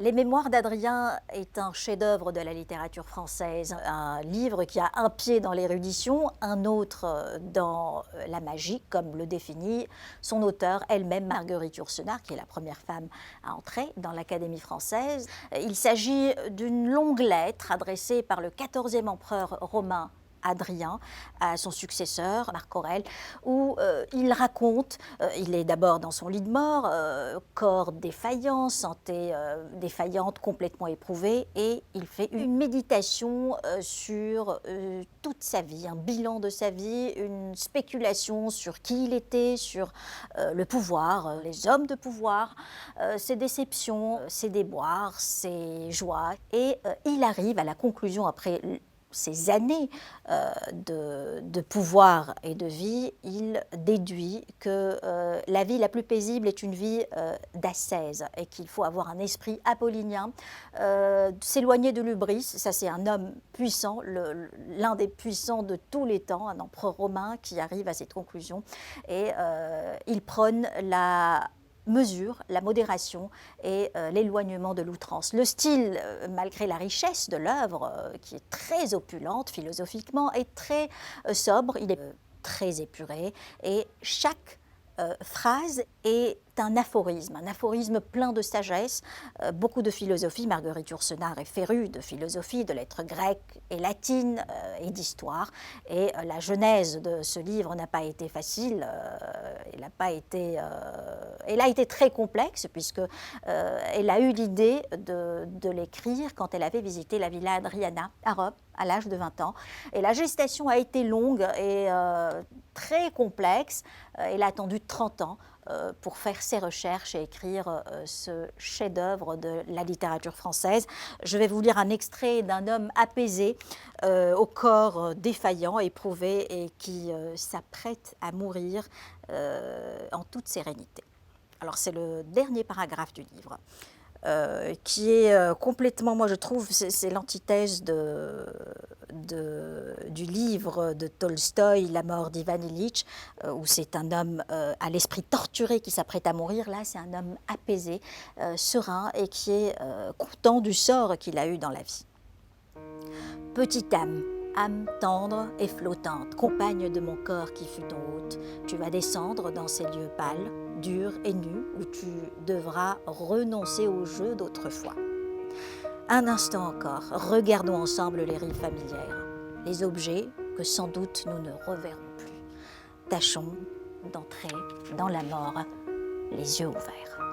Les Mémoires d'Adrien est un chef-d'œuvre de la littérature française, un livre qui a un pied dans l'érudition, un autre dans la magie, comme le définit son auteure elle-même, Marguerite Yourcenar, qui est la première femme à entrer dans l'Académie française. Il s'agit d'une longue lettre adressée par le 14e empereur romain Adrien à son successeur, Marc Aurèle, où il raconte, il est d'abord dans son lit de mort, corps défaillant, santé défaillante, complètement éprouvée, et il fait une méditation sur toute sa vie, un bilan de sa vie, une spéculation sur qui il était, sur le pouvoir, les hommes de pouvoir, ses déceptions, ses déboires, ses joies, et il arrive à la conclusion, après ces années de pouvoir et de vie, il déduit que la vie la plus paisible est une vie d'ascèse et qu'il faut avoir un esprit apollinien, s'éloigner de l'hubris. Ça, c'est un homme puissant, l'un des puissants de tous les temps, un empereur romain qui arrive à cette conclusion. Et il prône la mesure, la modération et l'éloignement de l'outrance. Le style, malgré la richesse de l'œuvre, qui est très opulente philosophiquement, est très sobre, il est très épuré, et chaque phrase est un aphorisme plein de sagesse, beaucoup de philosophie. Marguerite Yourcenar est férue de philosophie, de lettres grecques et latines et d'histoire. Et la genèse de ce livre n'a pas été facile, elle a été très complexe, puisque elle a eu l'idée de l'écrire quand elle avait visité la Villa Adriana à Rome, à l'âge de 20 ans. Et la gestation a été longue et très complexe. Elle a attendu 30 ans pour faire ses recherches et écrire ce chef-d'œuvre de la littérature française. Je vais vous lire un extrait d'un homme apaisé, au corps défaillant, éprouvé, et qui s'apprête à mourir en toute sérénité. Alors c'est le dernier paragraphe du livre. Qui est complètement, moi je trouve, c'est l'antithèse du livre de Tolstoï, La mort d'Ivan Ilitch, où c'est un homme à l'esprit torturé qui s'apprête à mourir. Là, c'est un homme apaisé, serein, et qui est content du sort qu'il a eu dans la vie. Petite âme, âme tendre et flottante, compagne de mon corps qui fut ton hôte, tu vas descendre dans ces lieux pâles, durs et nus, où tu devras renoncer au jeu d'autrefois. Un instant encore, regardons ensemble les rives familières, les objets que sans doute nous ne reverrons plus. Tâchons d'entrer dans la mort les yeux ouverts.